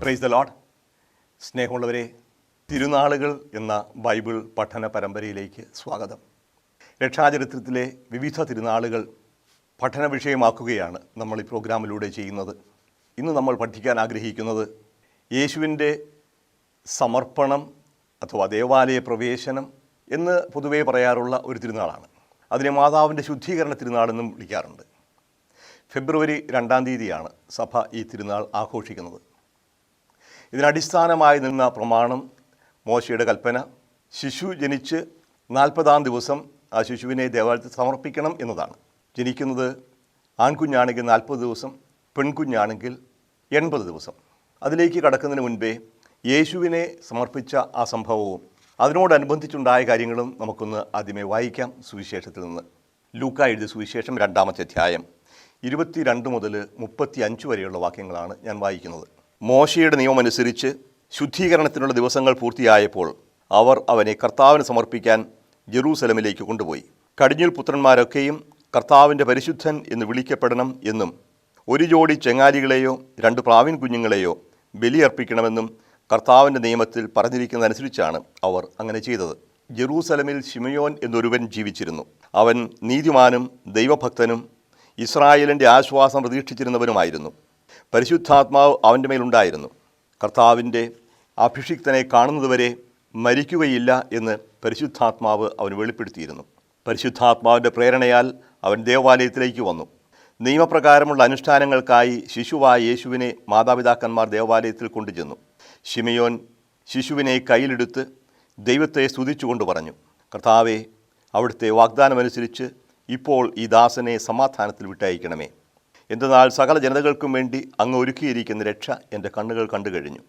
Praise the Lord. സ്നേഹമുള്ളവരെ, തിരുനാളുകൾ എന്ന Bible പഠന പരമ്പരയിലേക്ക് സ്വാഗതം. രക്ഷാചരിത്രത്തിലെ വിവിധ തിരുനാളുകൾ പഠന വിഷയമാക്കുകയാണ് നമ്മൾ ഈ പ്രോഗ്രാമിലൂടെ ചെയ്യുന്നത്. ഇന്ന് നമ്മൾ പഠിക്കാൻ ആഗ്രഹിക്കുന്നത് യേശുവിൻ്റെ സമർപ്പണം അഥവാ ദേവാലയ പ്രവേശനം എന്ന് പൊതുവേ പറയാറുള്ള ഒരു തിരുനാളാണ്. അതിനെ മാതാവിൻ്റെ ശുദ്ധീകരണ തിരുനാളെന്നും വിളിക്കാറുണ്ട്. ഫെബ്രുവരി 2-ാം തീയതിയാണ് സഭ ഈ തിരുനാൾ ആഘോഷിക്കുന്നത്. ഇതിനടിസ്ഥാനമായി നിന്ന പ്രമാണം മോശയുടെ കൽപ്പന, ശിശു ജനിച്ച് 40-ാം ദിവസം ആ ശിശുവിനെ ദേവാലയത്തിൽ സമർപ്പിക്കണം എന്നതാണ്. ജനിക്കുന്നത് ആൺകുഞ്ഞാണെങ്കിൽ 40 ദിവസം, പെൺകുഞ്ഞാണെങ്കിൽ 80 ദിവസം. അതിലേക്ക് കടക്കുന്നതിന് മുൻപേ യേശുവിനെ സമർപ്പിച്ച ആ സംഭവവും അതിനോടനുബന്ധിച്ചുണ്ടായ കാര്യങ്ങളും നമുക്കൊന്ന് ആദ്യമേ വായിക്കാം. സുവിശേഷത്തിൽ നിന്ന് ലൂക്കാ എഴുതിയ സുവിശേഷം 2-ാമത്തെ അധ്യായം 22 മുതൽ 35 വരെയുള്ള വാക്യങ്ങളാണ് ഞാൻ വായിക്കുന്നത്. മോശയുടെ നിയമമനുസരിച്ച് ശുദ്ധീകരണത്തിനുള്ള ദിവസങ്ങൾ പൂർത്തിയായപ്പോൾ അവർ അവനെ കർത്താവിന് സമർപ്പിക്കാൻ ജെറൂസലമിലേക്ക് കൊണ്ടുപോയി. കടിഞ്ഞൂൽ പുത്രന്മാരൊക്കെയും കർത്താവിൻ്റെ പരിശുദ്ധൻ എന്ന് വിളിക്കപ്പെടണം എന്നും ഒരു ജോഡി ചെങ്ങാലികളെയോ 2 പ്രാവിൻ കുഞ്ഞുങ്ങളെയോ ബലിയർപ്പിക്കണമെന്നും കർത്താവിൻ്റെ നിയമത്തിൽ പറഞ്ഞിരിക്കുന്നതനുസരിച്ചാണ് അവർ അങ്ങനെ ചെയ്തത്. ജെറൂസലമിൽ ശിമയോൻ എന്നൊരുവൻ ജീവിച്ചിരുന്നു. അവൻ നീതിമാനും ദൈവഭക്തനും ഇസ്രായേലിൻ്റെ ആശ്വാസം പ്രതീക്ഷിച്ചിരുന്നവനുമായിരുന്നു. പരിശുദ്ധാത്മാവ് അവൻ്റെ മേലുണ്ടായിരുന്നു. കർത്താവിൻ്റെ അഭിഷിക്തനെ കാണുന്നതുവരെ മരിക്കുകയില്ല എന്ന് പരിശുദ്ധാത്മാവ് അവന് വെളിപ്പെടുത്തിയിരുന്നു. പരിശുദ്ധാത്മാവിൻ്റെ പ്രേരണയാൽ അവൻ ദേവാലയത്തിലേക്ക് വന്നു. നിയമപ്രകാരമുള്ള അനുഷ്ഠാനങ്ങൾക്കായി ശിശുവായ യേശുവിനെ മാതാപിതാക്കന്മാർ ദേവാലയത്തിൽ കൊണ്ടുചെന്നു. ശിമയോൻ ശിശുവിനെ കയ്യിലെടുത്ത് ദൈവത്തെ സ്തുതിച്ചുകൊണ്ട് പറഞ്ഞു, കർത്താവേ, അവിടുത്തെ വാഗ്ദാനമനുസരിച്ച് ഇപ്പോൾ ഈ ദാസനെ സമാധാനത്തിൽ വിട്ടയക്കണമേ. എന്തെന്നാൽ സകല ജനതകൾക്കും വേണ്ടി അങ്ങ് ഒരുക്കിയിരിക്കുന്ന രക്ഷ എൻ്റെ കണ്ണുകൾ കണ്ടു കഴിഞ്ഞു.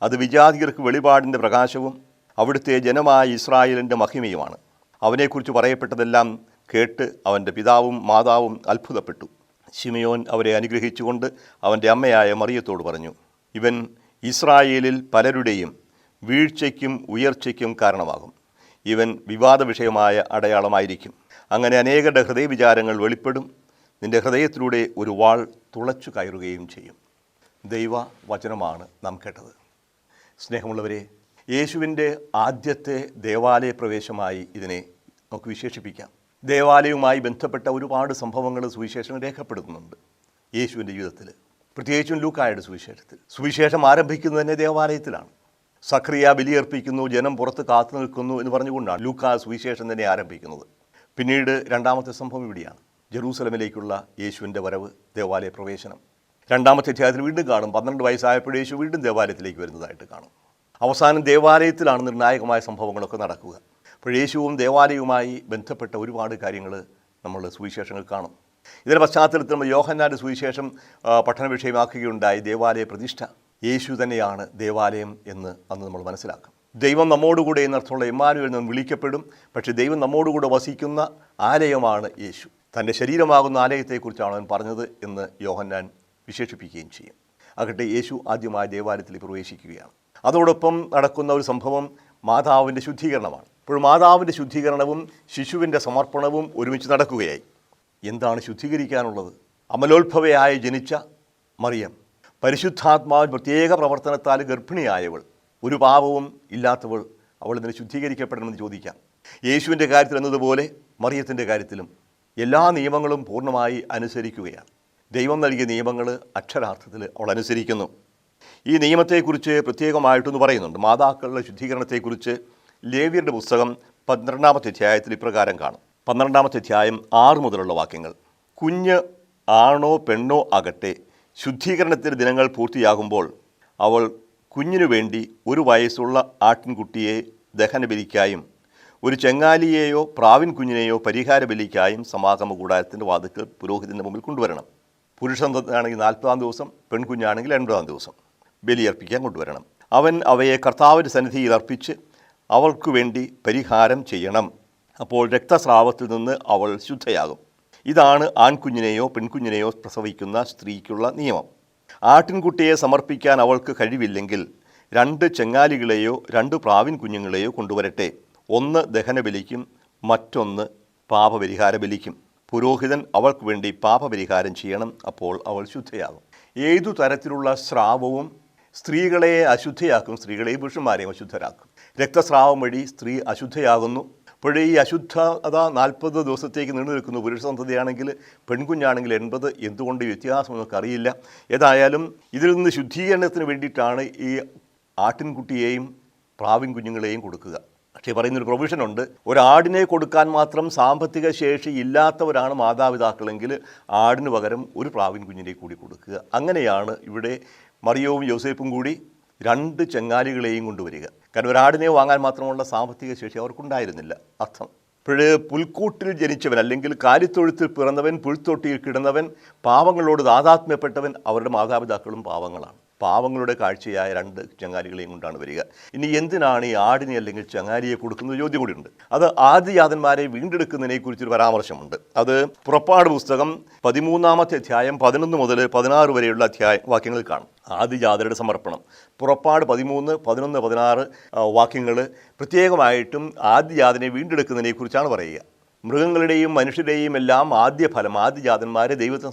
അത് വിജാതിയർക്ക് വെളിപാടിൻ്റെ പ്രകാശവും അവിടുത്തെ ജനമായ ഇസ്രായേലിൻ്റെ മഹിമയുമാണ്. അവനെക്കുറിച്ച് പറയപ്പെട്ടതെല്ലാം കേട്ട് അവൻ്റെ പിതാവും മാതാവും അത്ഭുതപ്പെട്ടു. ശിമയോൻ അവരെ അനുഗ്രഹിച്ചുകൊണ്ട് അവൻ്റെ അമ്മയായ മറിയത്തോട് പറഞ്ഞു, ഇവൻ ഇസ്രായേലിൽ പലരുടെയും വീഴ്ചയ്ക്കും ഉയർച്ചയ്ക്കും കാരണമാകും. ഇവൻ വിവാദ വിഷയമായ അടയാളമായിരിക്കും. അങ്ങനെ അനേകരുടെ ഹൃദയവിചാരങ്ങൾ വെളിപ്പെടും. നിൻ്റെ ഹൃദയത്തിലൂടെ ഒരു വാൾ തുളച്ചു കയറുകയും ചെയ്യും. ദൈവ വചനമാണ് നാം കേട്ടത്. സ്നേഹമുള്ളവരെ, യേശുവിൻ്റെ ആദ്യത്തെ ദേവാലയ പ്രവേശമായി ഇതിനെ നമുക്ക് വിശേഷിപ്പിക്കാം. ദേവാലയവുമായി ബന്ധപ്പെട്ട ഒരുപാട് സംഭവങ്ങൾ സുവിശേഷം രേഖപ്പെടുത്തുന്നുണ്ട് യേശുവിൻ്റെ ജീവിതത്തിൽ, പ്രത്യേകിച്ചും ലൂക്കായുടെ സുവിശേഷത്തിൽ. സുവിശേഷം ആരംഭിക്കുന്നത് തന്നെ ദേവാലയത്തിലാണ്. സഖറിയ ബലിയർപ്പിക്കുന്നു, ജനം പുറത്ത് കാത്തു നിൽക്കുന്നു എന്ന് പറഞ്ഞുകൊണ്ടാണ് ലൂക്കാ സുവിശേഷം തന്നെ ആരംഭിക്കുന്നത്. പിന്നീട് 2-ാമത്തെ സംഭവം ഇവിടെയാണ്, ജെറൂസലമിലേക്കുള്ള യേശുവിൻ്റെ വരവ്, ദേവാലയ പ്രവേശനം. 2-ാമത്തെ അധ്യായത്തിൽ വീണ്ടും കാണും 12 വയസ്സായപ്പോൾ യേശു വീണ്ടും ദേവാലയത്തിലേക്ക് വരുന്നതായിട്ട് കാണും. അവസാനം ദേവാലയത്തിലാണ് നിർണായകമായ സംഭവങ്ങളൊക്കെ നടക്കുക. അപ്പോൾ യേശുവും ദേവാലയവുമായി ബന്ധപ്പെട്ട ഒരുപാട് കാര്യങ്ങൾ നമ്മൾ സുവിശേഷങ്ങൾ കാണും. ഇതിൻ്റെ പശ്ചാത്തലത്തിൽ നമ്മൾ യോഹന്നാൻ്റെ സുവിശേഷം പഠന വിഷയമാക്കുകയുണ്ടായി. ദേവാലയ പ്രതിഷ്ഠ, യേശു തന്നെയാണ് ദേവാലയം എന്ന് അന്ന് നമ്മൾ മനസ്സിലാക്കും. ദൈവം നമ്മോടുകൂടെ എന്നർത്ഥമുള്ള ഇമ്മാനുവേൽ നിന്ന് വിളിക്കപ്പെടും. പക്ഷേ ദൈവം നമ്മോടുകൂടെ വസിക്കുന്ന ആലയമാണ് യേശു. തൻ്റെ ശരീരമാകുന്ന ആലയത്തെക്കുറിച്ചാണ് അവൻ പറഞ്ഞത് എന്ന് യോഹന്നാൻ വിശേഷിപ്പിക്കുകയും ചെയ്യും. ആകട്ടെ, യേശു ആദ്യമായി ദേവാലയത്തിൽ പ്രവേശിക്കുകയാണ്. അതോടൊപ്പം നടക്കുന്ന ഒരു സംഭവം മാതാവിൻ്റെ ശുദ്ധീകരണമാണ്. ഇപ്പോൾ മാതാവിൻ്റെ ശുദ്ധീകരണവും ശിശുവിൻ്റെ സമർപ്പണവും ഒരുമിച്ച് നടക്കുകയായി. എന്താണ് ശുദ്ധീകരിക്കാനുള്ളത്? അമലോത്ഭവയായി ജനിച്ച മറിയം, പരിശുദ്ധാത്മാവിൻ പ്രത്യേക പ്രവർത്തനത്താൽ ഗർഭിണിയായവൾ, ഒരു പാപവും ഇല്ലാത്തവൾ, അവൾ ഇതിനെ ശുദ്ധീകരിക്കപ്പെടണമെന്ന് ചോദിക്കാം. യേശുവിൻ്റെ കാര്യത്തിൽ എന്നതുപോലെ മറിയത്തിൻ്റെ കാര്യത്തിലും എല്ലാ നിയമങ്ങളും പൂർണ്ണമായി അനുസരിക്കുകയാണ്. ദൈവം നൽകിയ നിയമങ്ങൾ അക്ഷരാർത്ഥത്തിൽ അവൾ അനുസരിക്കുന്നു. ഈ നിയമത്തെക്കുറിച്ച് പ്രത്യേകമായിട്ടൊന്ന് പറയുന്നുണ്ട്. മാതാക്കളുടെ ശുദ്ധീകരണത്തെക്കുറിച്ച് ലേവ്യരുടെ പുസ്തകം 12-ാമത്തെ അധ്യായത്തിൽ ഇപ്രകാരം കാണും. 12-ാമത്തെ അധ്യായം 6 മുതലുള്ള വാക്യങ്ങൾ. കുഞ്ഞ് ആണോ പെണ്ണോ ആകട്ടെ, ശുദ്ധീകരണത്തിൻ്റെ ദിനങ്ങൾ പൂർത്തിയാകുമ്പോൾ അവൾ കുഞ്ഞിനു വേണ്ടി 1 വയസ്സുള്ള ആട്ടിൻകുട്ടിയെ ദഹനബലിക്കായും 1 ചെങ്ങാലിയെയോ പ്രാവിൻ കുഞ്ഞിനെയോ പരിഹാര ബലിക്കായും സമാഗമ കൂടാരത്തിൻ്റെ വാതിൽക്കൽ പുരോഹിതൻ്റെ മുമ്പിൽ കൊണ്ടുവരണം. പുരുഷനാണെങ്കിൽ 40-ാം ദിവസം, പെൺകുഞ്ഞാണെങ്കിൽ 80-ാം ദിവസം ബലിയർപ്പിക്കാൻ കൊണ്ടുവരണം. അവൻ അവയെ കർത്താവിൻ്റെ സന്നിധിയിൽ അർപ്പിച്ച് അവൾക്ക് വേണ്ടി പരിഹാരം ചെയ്യണം. അപ്പോൾ രക്തസ്രാവത്തിൽ നിന്ന് അവൾ ശുദ്ധയാകും. ഇതാണ് ആൺകുഞ്ഞിനെയോ പെൺകുഞ്ഞിനെയോ പ്രസവിക്കുന്ന സ്ത്രീക്കുള്ള നിയമം. ആട്ടിൻകുട്ടിയെ സമർപ്പിക്കാൻ അവൾക്ക് കഴിവില്ലെങ്കിൽ 2 ചെങ്ങാലികളെയോ 2 പ്രാവിൻ കുഞ്ഞുങ്ങളെയോ കൊണ്ടുവരട്ടെ. 1 ദഹനബലിക്കും മറ്റൊന്ന് പാപപരിഹാര ബലിക്കും. പുരോഹിതൻ അവൾക്ക് വേണ്ടി പാപപരിഹാരം ചെയ്യണം. അപ്പോൾ അവൾ ശുദ്ധയാകും. ഏതു തരത്തിലുള്ള സ്രാവവും സ്ത്രീകളെ അശുദ്ധയാക്കും, സ്ത്രീകളെയും പുരുഷന്മാരെയും അശുദ്ധരാക്കും. രക്തസ്രാവം വഴി സ്ത്രീ അശുദ്ധയാകുന്നു. അപ്പോഴേ ഈ അശുദ്ധത 40 ദിവസത്തേക്ക് നീണ്ടു നിൽക്കുന്നു. പുരുഷ സന്തതിയാണെങ്കിൽ, പെൺകുഞ്ഞാണെങ്കിൽ 80. എന്തുകൊണ്ട് വ്യത്യാസം നമുക്കറിയില്ല. ഏതായാലും ഇതിൽ നിന്ന് ശുദ്ധീകരണത്തിന് വേണ്ടിയിട്ടാണ് ഈ ആട്ടിൻകുട്ടിയെയും പ്രാവിൻ കുഞ്ഞുങ്ങളെയും കൊടുക്കുക. പക്ഷേ പറയുന്നൊരു പ്രൊവിഷനുണ്ട്. ഒരാടിനെ കൊടുക്കാൻ മാത്രം സാമ്പത്തിക ശേഷി ഇല്ലാത്തവരാണ് മാതാപിതാക്കളെങ്കിൽ ആടിന് പകരം ഒരു പ്രാവിൻ കുഞ്ഞിനെ കൂടി കൊടുക്കുക. അങ്ങനെയാണ് ഇവിടെ മറിയവും യോസേപ്പും കൂടി 2 ചെങ്ങാലികളെയും കൊണ്ടുവരിക. കാരണം ഒരാടിനെ വാങ്ങാൻ മാത്രമുള്ള സാമ്പത്തിക ശേഷി അവർക്കുണ്ടായിരുന്നില്ല അർത്ഥം. ഇപ്പോഴ് പുൽക്കൂട്ടിൽ ജനിച്ചവൻ അല്ലെങ്കിൽ കാലിത്തൊഴുത്തിൽ പിറന്നവൻ, പുൽത്തൊട്ടിയിൽ കിടന്നവൻ, പാവങ്ങളോട് താതാത്മ്യപ്പെട്ടവൻ, അവരുടെ മാതാപിതാക്കളും പാവങ്ങളാണ്. പാവങ്ങളുടെ കാഴ്ചയായ 2 ചങ്ങാലികളെയും കൊണ്ടാണ് വരിക. ഇനി എന്തിനാണ് ഈ ആടിനെ അല്ലെങ്കിൽ ചങ്ങാലിയെ കൊടുക്കുന്ന ചോദ്യം കൂടിയുണ്ട്. അത് ആദിജാതന്മാരെ വീണ്ടെടുക്കുന്നതിനെക്കുറിച്ചൊരു പരാമർശമുണ്ട്. അത് പുറപ്പാട് പുസ്തകം 13-ാമത്തെ അധ്യായം 11 മുതൽ 16 വരെയുള്ള വാക്യങ്ങളിൽ കാണും. ആദിജാതരുടെ സമർപ്പണം പുറപ്പാട് 13, 11, 16 വാക്യങ്ങൾ പ്രത്യേകമായിട്ടും ആദിജാതനെ വീണ്ടെടുക്കുന്നതിനെക്കുറിച്ചാണ് പറയുക. മൃഗങ്ങളുടെയും മനുഷ്യരുടെയും എല്ലാം ആദ്യ ഫലം ആദിജാതന്മാരെ ദൈവത്തിന്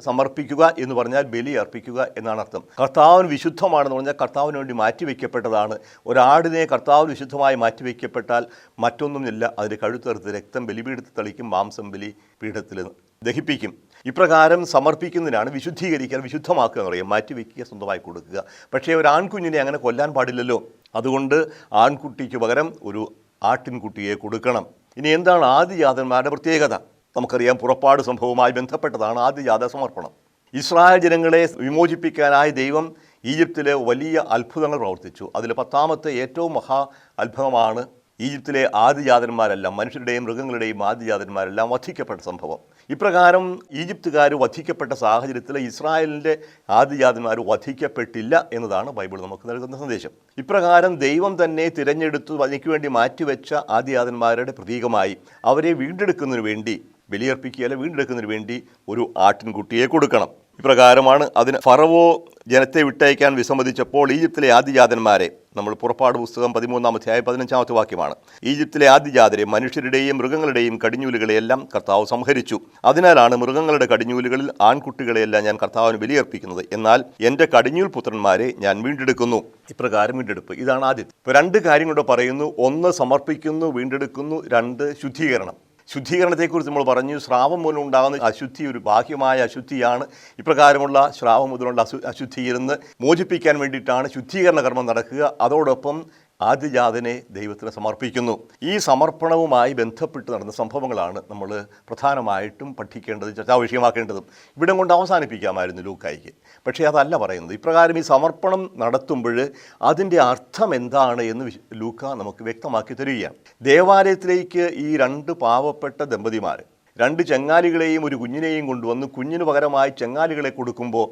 സമർപ്പിക്കുക എന്ന് പറഞ്ഞാൽ ബലി അർപ്പിക്കുക എന്നാണ് അർത്ഥം. കർത്താവിന് വിശുദ്ധമാണെന്ന് പറഞ്ഞാൽ കർത്താവിന് വേണ്ടി മാറ്റിവെക്കപ്പെട്ടതാണ്. ഒരാടിനെ കർത്താവിന് വിശുദ്ധമായി മാറ്റിവെക്കപ്പെട്ടാൽ മറ്റൊന്നുമില്ല, അതിൻ്റെ കഴുത്തറുത്ത് രക്തം ബലിപീഠത്തിൽ തളിക്കും, മാംസം ബലിപീഠത്തിൽ ദഹിപ്പിക്കും. ഇപ്രകാരം സമർപ്പിക്കുന്നതിനാണ് വിശുദ്ധീകരിക്കാൻ, വിശുദ്ധമാക്കുക എന്ന് പറയും, മാറ്റിവെക്കുക, സ്വന്തമായി കൊടുക്കുക. പക്ഷേ ഒരു ആൺകുഞ്ഞിനെ അങ്ങനെ കൊല്ലാൻ പാടില്ലല്ലോ. അതുകൊണ്ട് ആൺകുട്ടിക്ക് പകരം ഒരു ആട്ടിൻകുട്ടിയെ കൊടുക്കണം. ഇനി എന്താണ് ആദിജാതന്മാരുടെ പ്രത്യേകത? നമുക്കറിയാം, പുറപ്പാട് സംഭവവുമായി ബന്ധപ്പെട്ടതാണ് ആദിജാത സമർപ്പണം. ഇസ്രായേൽ ജനങ്ങളെ വിമോചിപ്പിക്കാനായി ദൈവം ഈജിപ്തിലെ വലിയ അത്ഭുതങ്ങൾ പ്രവർത്തിച്ചു. അതിൽ 10-ാമത്തെ ഏറ്റവും മഹാ അത്ഭുതമാണ് ഈജിപ്തിലെ ആദിജാതന്മാരെല്ലാം, മനുഷ്യരുടെയും മൃഗങ്ങളുടെയും ആദിജാതന്മാരെല്ലാം വധിക്കപ്പെട്ട സംഭവം. ഇപ്രകാരം ഈജിപ്തുകാർ വധിക്കപ്പെട്ട സാഹചര്യത്തിൽ ഇസ്രായേലിൻ്റെ ആദിജാതന്മാർ വധിക്കപ്പെട്ടില്ല എന്നതാണ് ബൈബിൾ നമുക്ക് നൽകുന്ന സന്ദേശം. ഇപ്രകാരം ദൈവം തന്നെ തിരഞ്ഞെടുത്തു തനിക്ക് വേണ്ടി മാറ്റിവെച്ച ആദിജാതന്മാരുടെ പ്രതീകമായി അവരെ വീണ്ടെടുക്കുന്നതിന് വേണ്ടി, ബലിയർപ്പിക്കുകയല്ല, വീണ്ടെടുക്കുന്നതിന് വേണ്ടി ഒരു ആട്ടിൻകുട്ടിയെ കൊടുക്കണം. ഇപ്രകാരമാണ് അതിന് ഫറവോ ജനത്തെ വിട്ടയക്കാൻ വിസമ്മതിച്ചപ്പോൾ ഈജിപ്തിലെ ആദിജാതന്മാരെ, നമ്മൾ പുറപ്പാട് പുസ്തകം 13-ാം അധ്യായം 15-ാമത്തെ വാക്യമാണ്, ഈജിപ്തിലെ ആദിജാതരെ, മനുഷ്യരുടെയും മൃഗങ്ങളുടെയും കടിഞ്ഞൂലുകളെയെല്ലാം കർത്താവ് സംഹരിച്ചു. അതിനാലാണ് മൃഗങ്ങളുടെ കടിഞ്ഞൂലുകളിൽ ആൺകുട്ടികളെയെല്ലാം ഞാൻ കർത്താവിന് ബലിയർപ്പിക്കുന്നത്, എന്നാൽ എൻ്റെ കടിഞ്ഞൂൽ പുത്രന്മാരെ ഞാൻ വീണ്ടെടുക്കുന്നു. ഇപ്രകാരം വീണ്ടെടുപ്പ്, ഇതാണ് ആദ്യത്തെ. ഇപ്പോൾ 2 കാര്യങ്ങളുടെ പറയുന്നു. 1 സമർപ്പിക്കുന്നു, വീണ്ടെടുക്കുന്നു. 2 ശുദ്ധീകരണം. ശുദ്ധീകരണത്തെക്കുറിച്ച് നമ്മൾ പറഞ്ഞു. സ്രാവം മൂലം ഉണ്ടാകുന്ന അശുദ്ധി ഒരു ബാഹ്യമായ അശുദ്ധിയാണ്. ഇപ്രകാരമുള്ള സ്രാവം മുതലുള്ള അശുദ്ധിയിൽ നിന്ന് മോചിപ്പിക്കാൻ വേണ്ടിയിട്ടാണ് ശുദ്ധീകരണ കർമ്മം നടക്കുക. അതോടൊപ്പം ആദിജാതനെ ദൈവത്തിന് സമർപ്പിക്കുന്നു. ഈ സമർപ്പണവുമായി ബന്ധപ്പെട്ട് നടന്ന സംഭവങ്ങളാണ് നമ്മൾ പ്രധാനമായിട്ടും പഠിക്കേണ്ടതും ചർച്ചാ വിഷയമാക്കേണ്ടതും. ഇവിടം കൊണ്ട് അവസാനിപ്പിക്കാമായിരുന്നു ലൂക്കായിക്ക്. പക്ഷേ അതല്ല പറയുന്നത്. ഇപ്രകാരം ഈ സമർപ്പണം നടത്തുമ്പോൾ അതിൻ്റെ അർത്ഥം എന്താണ് എന്ന് ലൂക്ക നമുക്ക് വ്യക്തമാക്കി തരികയാണ്. ദേവാലയത്തിലേക്ക് ഈ 2 പാവപ്പെട്ട ദമ്പതിമാർ 2 ചെങ്ങാലികളെയും ഒരു കുഞ്ഞിനെയും കൊണ്ടുവന്ന് കുഞ്ഞിന് പകരമായി ചെങ്ങാലികളെ കൊടുക്കുമ്പോൾ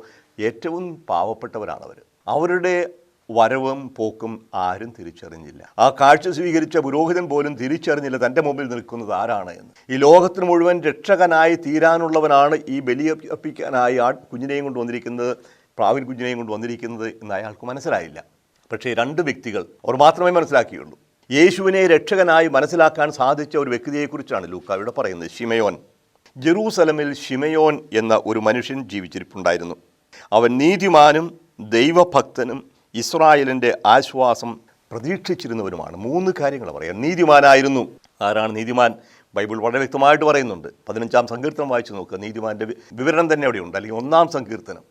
ഏറ്റവും പാവപ്പെട്ടവരാണവർ. അവരുടെ വരവും പോക്കും ആരും തിരിച്ചറിഞ്ഞില്ല. ആ കാഴ്ച സ്വീകരിച്ച പുരോഹിതൻ പോലും തിരിച്ചറിഞ്ഞില്ല തൻ്റെ മുമ്പിൽ നിൽക്കുന്നത് ആരാണ് എന്ന്. ഈ ലോകത്തിന് മുഴുവൻ രക്ഷകനായി തീരാനുള്ളവനാണ് ഈ ബലിയർപ്പിക്കാനായി കുഞ്ഞിനെയും കൊണ്ട് വന്നിരിക്കുന്നത്, പ്രാവിൻ കുഞ്ഞിനെയും കൊണ്ട് വന്നിരിക്കുന്നത് എന്ന് അയാൾക്ക് മനസ്സിലായില്ല. പക്ഷേ 2 വ്യക്തികൾ അവർ മാത്രമേ മനസ്സിലാക്കിയുള്ളൂ. യേശുവിനെ രക്ഷകനായി മനസ്സിലാക്കാൻ സാധിച്ച ഒരു വ്യക്തിയെക്കുറിച്ചാണ് ലൂക്ക ഇവിടെ പറയുന്നത്. ശിമയോൻ. ജെറൂസലമിൽ ശിമയോൻ എന്ന ഒരു മനുഷ്യൻ ജീവിച്ചിരിപ്പുണ്ടായിരുന്നു. അവൻ നീതിമാനും ദൈവഭക്തനും ഇസ്രായേലിൻ്റെ ആശ്വാസം പ്രതീക്ഷിച്ചിരുന്നവരുമാണ്. 3 കാര്യങ്ങൾ പറയാം. നീതിമാനായിരുന്നു. ആരാണ് നീതിമാൻ? ബൈബിൾ വളരെ വ്യക്തമായിട്ട് പറയുന്നുണ്ട്. 15-ാം സങ്കീർത്തനം വായിച്ചു നോക്കുക. നീതിമാൻ്റെ വിവരണം തന്നെ അവിടെയുണ്ട്. അല്ലെങ്കിൽ 1-ാം സങ്കീർത്തനം.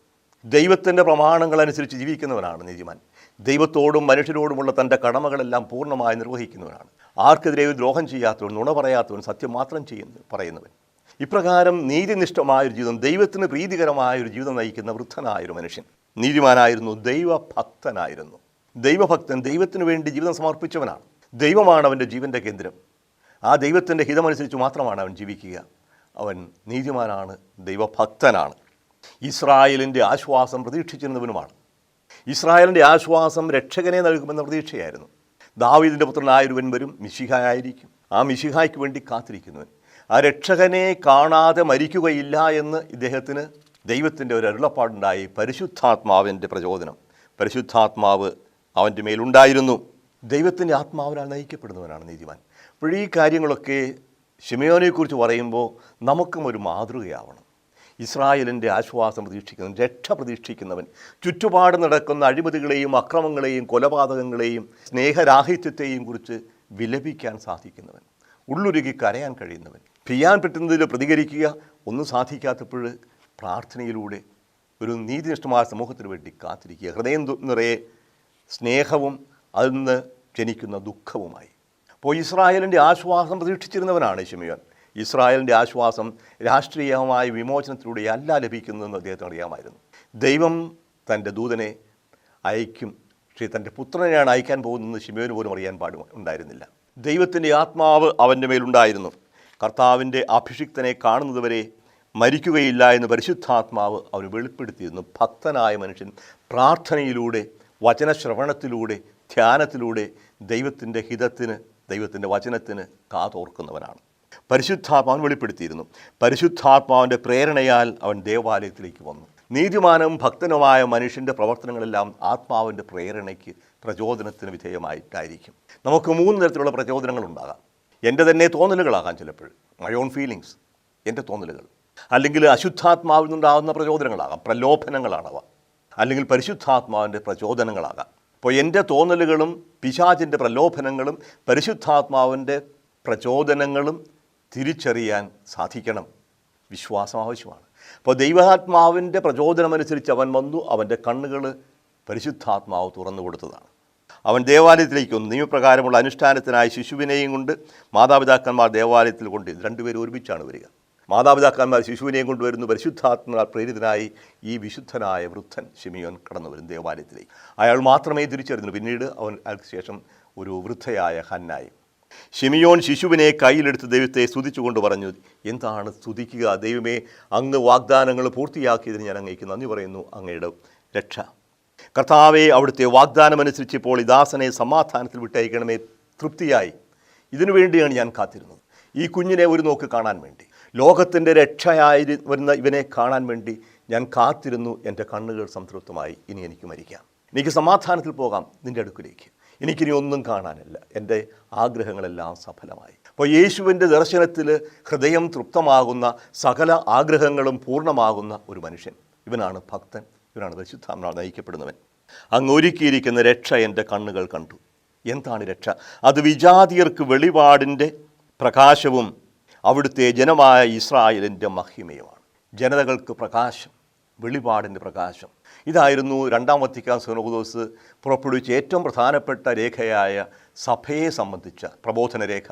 ദൈവത്തിൻ്റെ പ്രമാണങ്ങളനുസരിച്ച് ജീവിക്കുന്നവനാണ് നീതിമാൻ. ദൈവത്തോടും മനുഷ്യരോടുമുള്ള തൻ്റെ കടമകളെല്ലാം പൂർണ്ണമായി നിർവഹിക്കുന്നവനാണ്. ആർക്കെതിരെയും ദ്രോഹം ചെയ്യാത്തവൻ, നുണ പറയാത്തവൻ, സത്യം മാത്രം പറയുന്നവൻ. ഇപ്രകാരം നീതിനിഷ്ഠമായൊരു ജീവിതം, ദൈവത്തിന് പ്രീതികരമായൊരു ജീവിതം നയിക്കുന്ന വൃദ്ധനായൊരു മനുഷ്യൻ നീതിമാനായിരുന്നു, ദൈവഭക്തനായിരുന്നു. ദൈവഭക്തൻ ദൈവത്തിന് വേണ്ടി ജീവിതം സമർപ്പിച്ചവനാണ്. ദൈവമാണ് അവൻ്റെ ജീവൻ്റെ കേന്ദ്രം. ആ ദൈവത്തിൻ്റെ ഹിതമനുസരിച്ച് മാത്രമാണ് അവൻ ജീവിക്കുക. അവൻ നീതിമാനാണ്, ദൈവഭക്തനാണ്. ഇസ്രായേലിൻ്റെ ആശ്വാസം പ്രതീക്ഷിച്ചിരുന്നവനുമാണ്. ഇസ്രായേലിൻ്റെ ആശ്വാസം രക്ഷകനെ നൽകുമെന്ന പ്രതീക്ഷയായിരുന്നു. ദാവീദിൻ്റെ പുത്രനായൊരുവൻ വരും, മിശിഹായായിരിക്കും. ആ മിശിഹായ്ക്ക് വേണ്ടി കാത്തിരിക്കുന്നവൻ. ആ രക്ഷകനെ കാണാതെ മരിക്കുകയില്ല എന്ന് ഇദ്ദേഹത്തിന് ദൈവത്തിൻ്റെ ഒരു അരുളപ്പാടുണ്ടായി. പരിശുദ്ധാത്മാവിൻ്റെ പ്രചോദനം, പരിശുദ്ധാത്മാവ് അവൻ്റെ മേലുണ്ടായിരുന്നു. ദൈവത്തിൻ്റെ ആത്മാവിനാൽ നയിക്കപ്പെടുന്നവനാണ് നീതിമാൻ. അപ്പോൾ ഈ കാര്യങ്ങളൊക്കെ ശിമയോനെക്കുറിച്ച് പറയുമ്പോൾ നമുക്കും ഒരു മാതൃകയാവണം. ഇസ്രായേലിൻ്റെ ആശ്വാസം പ്രതീക്ഷിക്കുന്നവൻ, രക്ഷ പ്രതീക്ഷിക്കുന്നവൻ, ചുറ്റുപാട് നടക്കുന്ന അഴിമതികളെയും അക്രമങ്ങളെയും കൊലപാതകങ്ങളെയും സ്നേഹരാഹിത്യത്തെയും കുറിച്ച് വിലപിക്കാൻ സാധിക്കുന്നവൻ, ഉള്ളുരുകി കരയാൻ കഴിയുന്നവൻ, ചെയ്യാൻ പറ്റുന്നതിൽ പ്രതികരിക്കുക, ഒന്നും സാധിക്കാത്തപ്പോൾ പ്രാർത്ഥനയിലൂടെ ഒരു നീതിനിഷ്ഠമായ സമൂഹത്തിന് വേണ്ടി കാത്തിരിക്കുക, ഹൃദയം നിറയെ സ്നേഹവും അതിൽ നിന്ന് ജനിക്കുന്ന ദുഃഖവുമായി. അപ്പോൾ ഇസ്രായേലിൻ്റെ ആശ്വാസം പ്രതീക്ഷിച്ചിരുന്നവനാണ് ശിമെയോൻ. ഇസ്രായേലിൻ്റെ ആശ്വാസം രാഷ്ട്രീയമായ വിമോചനത്തിലൂടെ അല്ല ലഭിക്കുന്നതെന്ന് അദ്ദേഹത്തിന് അറിയാമായിരുന്നു. ദൈവം തൻ്റെ ദൂതനെ അയക്കും, പക്ഷേ തൻ്റെ പുത്രനെയാണ് അയക്കാൻ പോകുന്നതെന്ന് ശിമെയോന് പോലും അറിയാൻ ഉണ്ടായിരുന്നില്ല. ദൈവത്തിൻ്റെ ആത്മാവ് അവൻ്റെ മേലുണ്ടായിരുന്നു. കർത്താവിൻ്റെ അഭിഷിക്തനെ കാണുന്നതുവരെ മരിക്കുകയില്ല എന്ന് പരിശുദ്ധാത്മാവ് അവന് വെളിപ്പെടുത്തിയിരുന്നു. ഭക്തനായ മനുഷ്യൻ പ്രാർത്ഥനയിലൂടെ, വചനശ്രവണത്തിലൂടെ, ധ്യാനത്തിലൂടെ ദൈവത്തിൻ്റെ ഹിതത്തിന്, ദൈവത്തിൻ്റെ വചനത്തിന് കാതോർക്കുന്നവനാണ്. പരിശുദ്ധാത്മാവൻ വെളിപ്പെടുത്തിയിരുന്നു. പരിശുദ്ധാത്മാവിൻ്റെ പ്രേരണയാൽ അവൻ ദേവാലയത്തിലേക്ക് വന്നു. നീതിമാനും ഭക്തനുമായ മനുഷ്യൻ്റെ പ്രവർത്തനങ്ങളെല്ലാം ആത്മാവിൻ്റെ പ്രേരണയ്ക്ക്, പ്രചോദനത്തിന് വിധേയമായിട്ടായിരിക്കും. നമുക്ക് 3 തരത്തിലുള്ള പ്രചോദനങ്ങളുണ്ടാകാം. എൻ്റെ തന്നെ തോന്നലുകളാകാം, ചിലപ്പോൾ മൈ ഓൺ ഫീലിങ്സ്, എൻ്റെ തോന്നലുകൾ. അല്ലെങ്കിൽ അശുദ്ധാത്മാവിൽ നിന്നുണ്ടാകുന്ന പ്രചോദനങ്ങളാകാം, പ്രലോഭനങ്ങളാണവ. അല്ലെങ്കിൽ പരിശുദ്ധാത്മാവിൻ്റെ പ്രചോദനങ്ങളാകാം. അപ്പോൾ എൻ്റെ തോന്നലുകളും പിശാചിൻ്റെ പ്രലോഭനങ്ങളും പരിശുദ്ധാത്മാവിൻ്റെ പ്രചോദനങ്ങളും തിരിച്ചറിയാൻ സാധിക്കണം. വിശ്വാസം ആവശ്യമാണ്. അപ്പോൾ ദൈവാത്മാവിൻ്റെ പ്രചോദനമനുസരിച്ച് അവൻ വന്നു. അവൻ്റെ കണ്ണുകൾ പരിശുദ്ധാത്മാവ് തുറന്നു കൊടുത്തതാണ്. അവൻ ദേവാലയത്തിലേക്ക് വന്നു. നിയമപ്രകാരമുള്ള അനുഷ്ഠാനത്തിനായി ശിശുവിനെയും കൊണ്ട് മാതാപിതാക്കന്മാർ ദേവാലയത്തിൽ കൊണ്ട്, രണ്ടുപേരും ഒരുമിച്ചാണ് വരിക. മാതാപിതാക്കന്മാർ ശിശുവിനെയും കൊണ്ടുവരുന്നു. പരിശുദ്ധാത്മാ പ്രേരിതനായി ഈ വിശുദ്ധനായ വൃദ്ധൻ ശിമെയോൻ കടന്നു വരും ദേവാലയത്തിലേക്ക്. അയാൾ മാത്രമേ തിരിച്ചറിഞ്ഞു. പിന്നീട് അയാൾക്ക് ശേഷം ഒരു വൃദ്ധയായ ഹന്നായി. ശിമെയോൻ ശിശുവിനെ കയ്യിലെടുത്ത് ദൈവത്തെ സ്തുതിച്ചുകൊണ്ട് പറഞ്ഞു, എന്താണ് സ്തുതിക്കുക? ദൈവമേ, അങ്ങ് വാഗ്ദാനങ്ങൾ പൂർത്തിയാക്കിയതിന് ഞാൻ അങ്ങേക്ക് നന്ദി പറയുന്നു. അങ്ങയുടെ രക്ഷ കർത്താവെ, അവിടുത്തെ വാഗ്ദാനമനുസരിച്ച് ഇപ്പോൾ ഈ ദാസനെ സമാധാനത്തിൽ വിട്ടയക്കണമേ. തൃപ്തിയായി. ഇതിനു വേണ്ടിയാണ് ഞാൻ കാത്തിരുന്നത്. ഈ കുഞ്ഞിനെ ഒരു നോക്ക് കാണാൻ വേണ്ടി, ലോകത്തിൻ്റെ രക്ഷയായി വരുന്ന ഇവനെ കാണാൻ വേണ്ടി ഞാൻ കാത്തിരുന്നു. എൻ്റെ കണ്ണുകൾ സംതൃപ്തമായി. ഇനി എനിക്ക് മരിക്കാം, എനിക്ക് സമാധാനത്തിൽ പോകാം നിൻ്റെ അടുക്കിലേക്ക്. എനിക്കിനി ഒന്നും കാണാനില്ല. എൻ്റെ ആഗ്രഹങ്ങളെല്ലാം സഫലമായി. അപ്പോൾ യേശുവിൻ്റെ ദർശനത്തിൽ ഹൃദയം തൃപ്തമാകുന്ന, സകല ആഗ്രഹങ്ങളും പൂർണ്ണമാകുന്ന ഒരു മനുഷ്യൻ, ഇവനാണ് ഭക്തൻ, ഇവനാണ് പരിശുദ്ധാത്മാവിനാൽ നയിക്കപ്പെടുന്നവൻ. അങ്ങ് ഒരുക്കിയിരിക്കുന്ന രക്ഷ എൻ്റെ കണ്ണുകൾ കണ്ടു. എന്താണ് രക്ഷ? അത് വിജാതിയർക്ക് വെളിപാടിൻ്റെ പ്രകാശവും അവിടുത്തെ ജനമായ ഇസ്രായേലിൻ്റെ മഹിമയുമാണ്. ജനതകൾക്ക് പ്രകാശം, വെളിപാടിൻ്റെ പ്രകാശം. ഇതായിരുന്നു രണ്ടാം വത്തിക്കാൻ സിനോദോസ് പുറപ്പെടുവിച്ച ഏറ്റവും പ്രധാനപ്പെട്ട രേഖയായ സഭയെ സംബന്ധിച്ച പ്രബോധന രേഖ.